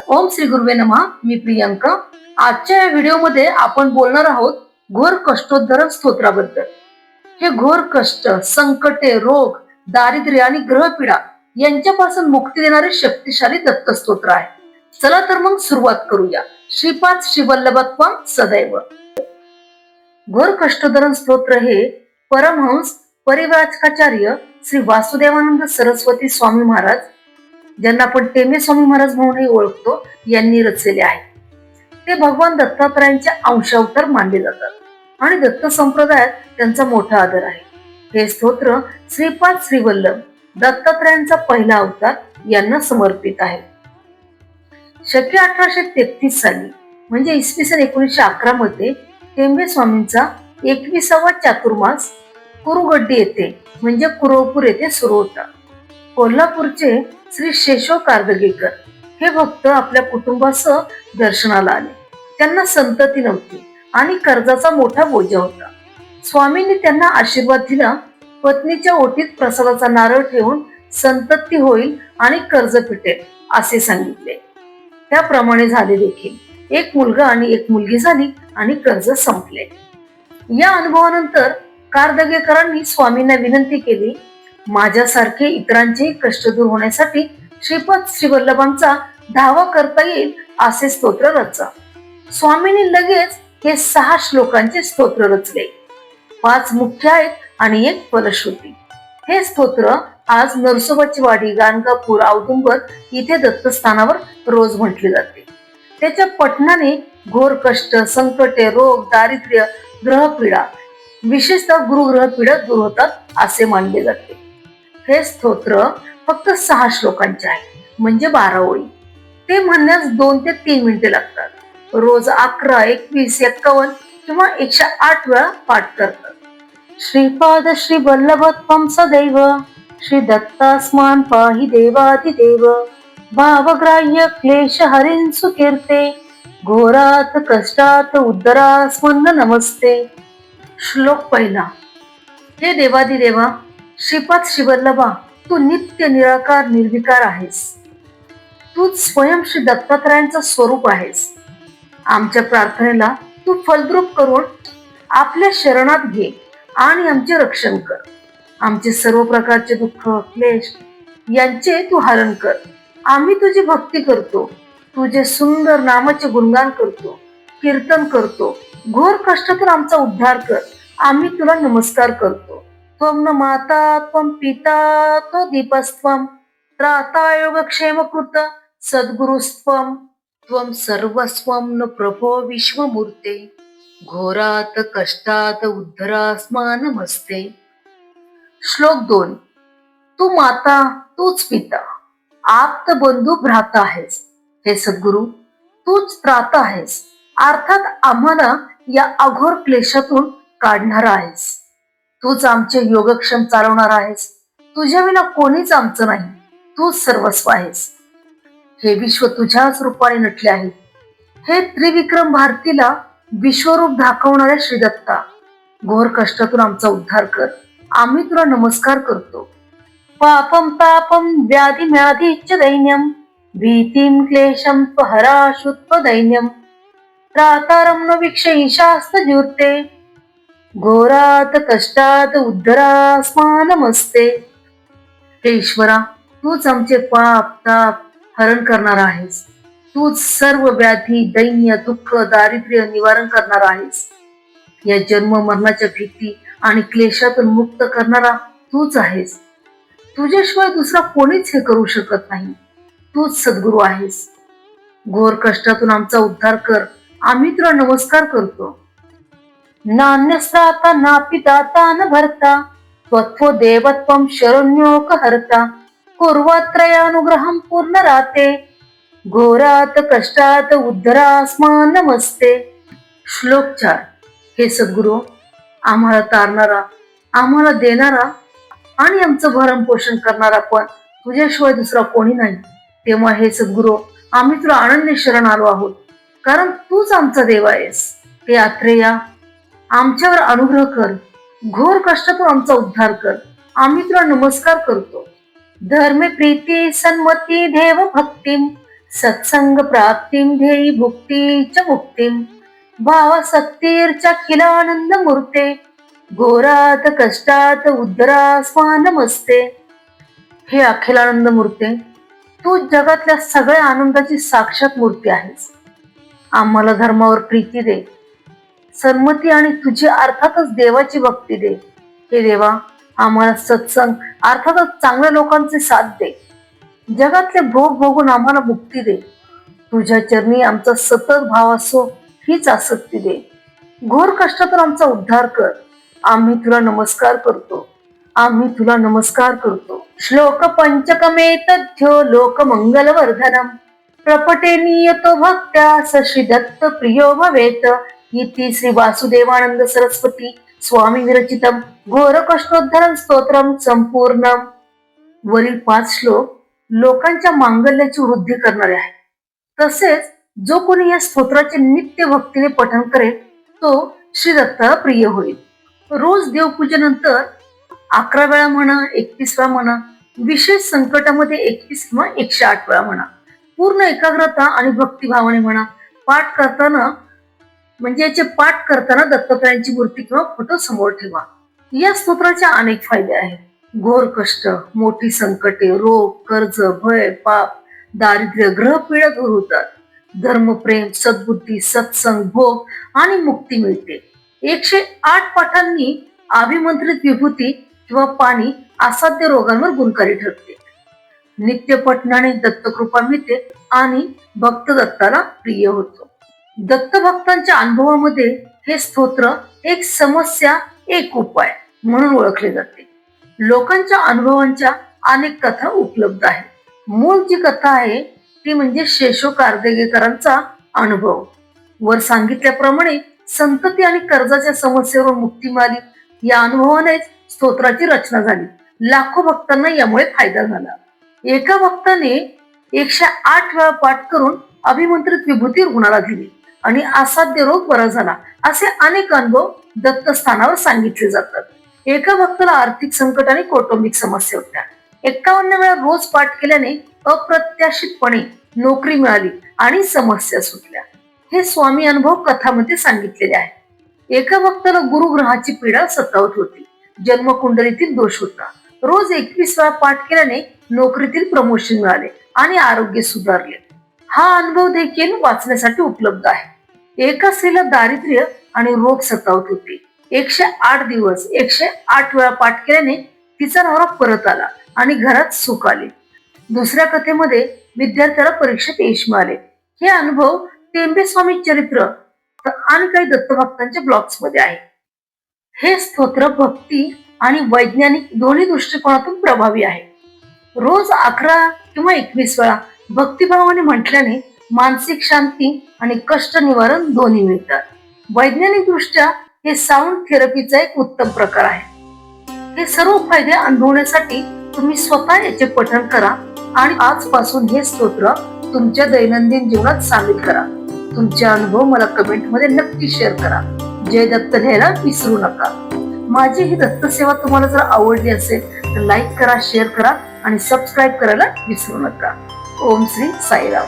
ओम श्री गुरुवे नमः. मी प्रियंका. आजच्या या व्हिडिओमध्ये आपण बोलणार आहोत घोर कष्टोद्धरण स्तोत्राबद्दल. हे घोर कष्ट, संकटे, रोग, दारिद्र्य आणि ग्रहपीडा यांच्यापासून मुक्ती देणारे शक्तिशाली दत्त स्तोत्र आहे. चला तर मग सुरुवात करूया. श्रीपाद श्रीवल्लभत्वं सदैव. घोर कष्टोद्धरण स्तोत्र हे परमहंस परिव्राजकाचार्य श्री वासुदेवानंद सरस्वती स्वामी महाराज, ज्यांना आपण टेमे स्वामी महाराज म्हणूनही ओळखतो, यांनी रचलेले आहे. ते भगवान दत्तात्रयांचे अंशावतार मानले जातात आणि दत्त संप्रदायात त्यांचा मोठा आदर आहे. हे स्तोत्र श्रीपाद श्रीवल्लभ दत्तात्रयांचा पहिला अवतार यांना समर्पित आहे. शके 1833 साली म्हणजे इसवी सन 1911 मध्ये टेंबे स्वामींचा 21वा चातुर्मास कुरुगड्डी येथे म्हणजे कुरवपूर येथे सुरू होता. कोल्हापूरचे श्री शेषो कारदगेकर हे भक्त आपल्या कुटुंबासह दर्शनाला आले. त्यांना संतती नव्हती आणि कर्जाचा मोठा बोजा होता. स्वामींनी त्यांना आशीर्वाद दिला. पत्नीच्या ओटीत प्रसादाचा नारळ ठेवून संतती होईल आणि कर्ज फिटेल असे सांगितले. त्याप्रमाणे झाले देखील. एक मुलगा आणि एक मुलगी झाली आणि कर्ज संपले. या अनुभवानंतर कारदगेकरांनी स्वामींना विनंती केली, माझ्यासारखे इतरांचेही कष्ट दूर होण्यासाठी श्रीपाद श्रीवल्लभांचा धावा करता येईल असे स्तोत्र रचा. स्वामींनी लगेच हे 6 श्लोकांचे स्तोत्र रचले. 5 मुख्य आहेत आणि एक फलश्रुती. हे स्तोत्र आज नरसोबाची वाडी, गाणगापूर, औदुंबर इथे दत्तस्थानावर रोज म्हटले जाते. त्याच्या पठणाने घोर कष्ट, संकटे, रोग, दारिद्र्य, ग्रहपीडा, विशेषतः गुरुग्रह पीडा दूर होतात असे मानले जाते. हे स्तोत्र फक्त 6 श्लोकांचे आहे, म्हणजे 12 ओळी. ते म्हणण्यास 2 ते 3 मिनिटे लागतात. रोज 11, 21, 51 किंवा 108 वेळा पाठ करतात. श्रीपाद श्री वल्लभत्वं सदैव, श्री दत्तास्मान् पाहि देवादिदेव, भावग्राह्य क्लेश हरिन् सुकीर्ते, घोरात कष्टात उद्धरास्मन्न नमस्ते. श्लोक पहिला. हे देवादिदेवा श्रीपाद श्रीवल्लभा, तू नित्य निराकार निर्विकार आहेस. तू स्वयं श्री दत्तात्रयांचं स्वरूप आहेस. आमच्या प्रार्थनेला तू फलद्रूप करून आपल्या शरणात घे आणि आमचे रक्षण कर. आमचे सर्व प्रकारचे दुःख, क्लेश यांचे तू हरण कर. आम्ही तुझी भक्ती करतो, तुझे सुंदर नामाचे गुणगान करतो, कीर्तन करतो. घोर कष्टातून आमचा उद्धार कर. आम्ही तुला नमस्कार करतो. त्वं न माता त्वं पिता तो दीपस्त्वं, त्राता योगक्षेमकृत सद्गुरुस्त्वं, त्वं सर्वस्वं न प्रभो विश्वमूर्ते, घोरात कष्टात उद्धरास्मान् नमस्ते. श्लोक 2. तू माता, तूच पिता, आप्त बंधू भ्राता आहेस. हे सद्गुरु, तूच त्राता आहेस, अर्थात आम्हाला या अघोर क्लेशातून काढणारा आहेस. तूच आमचे योगक्षम चालवणार आहेस. तुझ्या विना कोणीच आमचं नाही. तूच सर्वस्व आहेस. हे विश्व तुझ्याच रूपाने नटले आहे. हे त्रिविक्रम भारतीला विश्वरूप दाखवणाऱ्या श्रीदत्ता, घोर कष्टातून आमचा उद्धार कर. आम्ही तुला नमस्कार करतो. पापम तापम व्याधी म्याधीच दैन्यम, भीतिम क्लेशम त्वहराशुत्व दैन्यम, त्रातारम न वीक्षईशास्त ज्यूर्ते, घोरात कष्टात उद्धरास्मान् नमस्ते. हे ईश्वरा, तूच आमचे पाप ताप हरण करणार आहेस. तूच सर्व व्याधी, दैन्य, दुःख, दारिद्र्य निवारण करणार आहेस. या जन्म मरणाच्या भीती आणि क्लेशातून मुक्त करणारा तूच आहेस. तुझ्याशिवाय दुसरा कोणीच हे करू शकत नाही. तूच सद्गुरु आहेस. घोर कष्टातून आमचा उद्धार कर. आम्ही तुला नमस्कार करतो. नान्यस्त्राता नापि दाता न भर्ता, त्वत्व देवत्वं शरण्योक हर्ता, कुर्वत्रयानुग्रहं पूर्ण राते, घोरात कष्टात उद्धरास्मान् नमस्ते. श्लोक 4. हे सद्गुरु, आम्हाला तारणारा, आम्हाला देणारा आणि आमचं भरण पोषण करणारा पण तुझ्याशिवाय दुसरा कोणी नाही. तेव्हा हे सद्गुरु, आम्ही तुला अनन्य शरण आलो आहोत, कारण तूच आमचा देव आहेस. हे आत्रेया, आमच्यावर अनुग्रह कर. घोर कष्टातून आमचा उद्धार कर. आम्ही तुला नमस्कार करतो. धर्म प्रीती सन्मती देव भक्तीम, सत्संग प्राप्तिं ध्येयी भुक्तीच मुक्तिं भावसक्तीर्च खिलानंद मूर्ते घोरात कष्टात उद्धरास्मा नमस्ते. हे अखिलानंद मूर्ते, तू जगातल्या सगळ्या आनंदाची साक्षात मूर्ती आहेस. आम्हाला धर्मावर प्रीती दे, सन्मती आणि तुझी अर्थातच देवाची भक्ती दे. हे देवा, आम्हाला सत्संग अर्थातच चांगल्या लोकांचे साथ दे. जगातले भोग भोगून आम्हाला मुक्ती दे. तुझ्या चरणी आमचा सतत भाव असो हीच आसक्ती दे. घोर कष्टातून आमचा उद्धार कर. आम्ही तुला नमस्कार करतो, आम्ही तुला नमस्कार करतो. श्लोक पंचकमे तथ्यो लोकमंगलवर्धनम प्रपटे नियतो भक्त्या स श्री दत्त प्रियो भवेत. इति श्री वासुदेवानंद सरस्वती स्वामी विरचितम घोर कष्टोद्धरण स्तोत्रम संपूर्णम. वरील 5 श्लोक लोकांच्या मांगल्याची वृद्धी करणारे आहेत. तसेच जो कोणी या स्तोत्राचे नित्य भक्तीने पठण करेल तो श्री दत्ताला प्रिय होईल. रोज देवपूजेनंतर 11 वेळा म्हणा, 31 वेळा म्हणा, विशेष संकटामध्ये 21 किंवा 108 वेळा म्हणा. पूर्ण एकाग्रता आणि भक्तिभावाने म्हणा. पाठ करताना म्हणजे याचे पाठ करताना दत्तात्रयांची मूर्ती किंवा फोटो समोर ठेवा. या स्तोत्राचे अनेक फायदे आहेत. घोर कष्ट, मोठी संकटे, रोग, कर्ज, भय, पाप, दारिद्र्य, ग्रह पीडा दूर होतात. धर्म, प्रेम, सद्बुद्धी, सत्संग, भोग आणि मुक्ती मिळते. 108 पाठांनी अभिमंत्रित विभूती किंवा पाणी असाध्य रोगांवर गुणकारी ठरते. नित्य पठणाने दत्तकृपा मिळते आणि भक्त दत्ताला प्रिय होतो. दत्त भक्तांच्या अनुभवामध्ये हे स्तोत्र एक समस्या एक उपाय म्हणून ओळखले जाते. लोकांच्या अनुभवांच्या अनेक कथा उपलब्ध आहेत. मूळ जी कथा आहे ती म्हणजे शेषो कार्दगेकरांचा अनुभव. वर सांगितल्याप्रमाणे संतती आणि कर्जाच्या समस्येवरून मुक्ती मिळाली. या अनुभवानेच स्तोत्राची रचना झाली. लाखो भक्तांना यामुळे फायदा झाला. एका भक्ताने 108 वेळा पाठ करून अभिमंत्रित विभूती रुग्णाला दिली आणि असाध्य रोग बरा झाला. असे अनेक अनुभव दत्तस्थानावर सांगितले जातात. एका भक्ताला आर्थिक संकट आणि कौटुंबिक समस्या होत्या. 51 वेळा रोज पाठ केल्याने अप्रत्याशितपणे नोकरी मिळाली आणि समस्या सुटल्या. हे स्वामी अनुभव कथामध्ये सांगितलेले आहे. एका भक्ताला गुरुग्रहाची पीडा सतावत होती. जन्मकुंडलीतील दोष होता. रोज 21 वेळा पाठ केल्याने नोकरीतील प्रमोशन मिळाले आणि आरोग्य सुधारले. हा अनुभव देखील वाचण्यासाठी उपलब्ध आहे. एका स्त्रीला दारिद्र्य आणि रोग सतावत होते. 108 दिवस 108 वेळा पाठ केल्याने तिचा नवरा परत आला आणि घरात सुख आले. दुसऱ्या कथेमध्ये विद्यार्थ्याला परीक्षेत यश मिळाले. हे अनुभव टेंबे स्वामी चरित्र आणि काही दत्तभक्तांच्या ब्लॉग्स मध्ये आहे. हे स्तोत्र भक्ती आणि वैज्ञानिक दोन्ही दृष्टिकोनातून प्रभावी आहे. रोज 11 किंवा 21 वेळा भक्तिभावाने म्हटल्याने मानसिक शांती आणि कष्ट निवारण दोन्ही मिळतात. वैज्ञानिक दृष्ट्या हे साऊंड थेरपीचा एक उत्तम प्रकार आहे. हे सर्व फायदे अनुभवण्यासाठी तुम्ही स्वतः याचे पठण करा आणि आजपासून हे स्तोत्र तुमच्या दैनंदिन जीवनात सामील करा. तुमचे अनुभव मला कमेंट मध्ये नक्की शेअर करा. जय दत्त लिहायला विसरू नका. माझी ही दत्त सेवा तुम्हाला जर आवडली असेल तर लाईक करा, शेअर करा आणि सबस्क्राईब करायला विसरू नका. ओम श्री साईराम.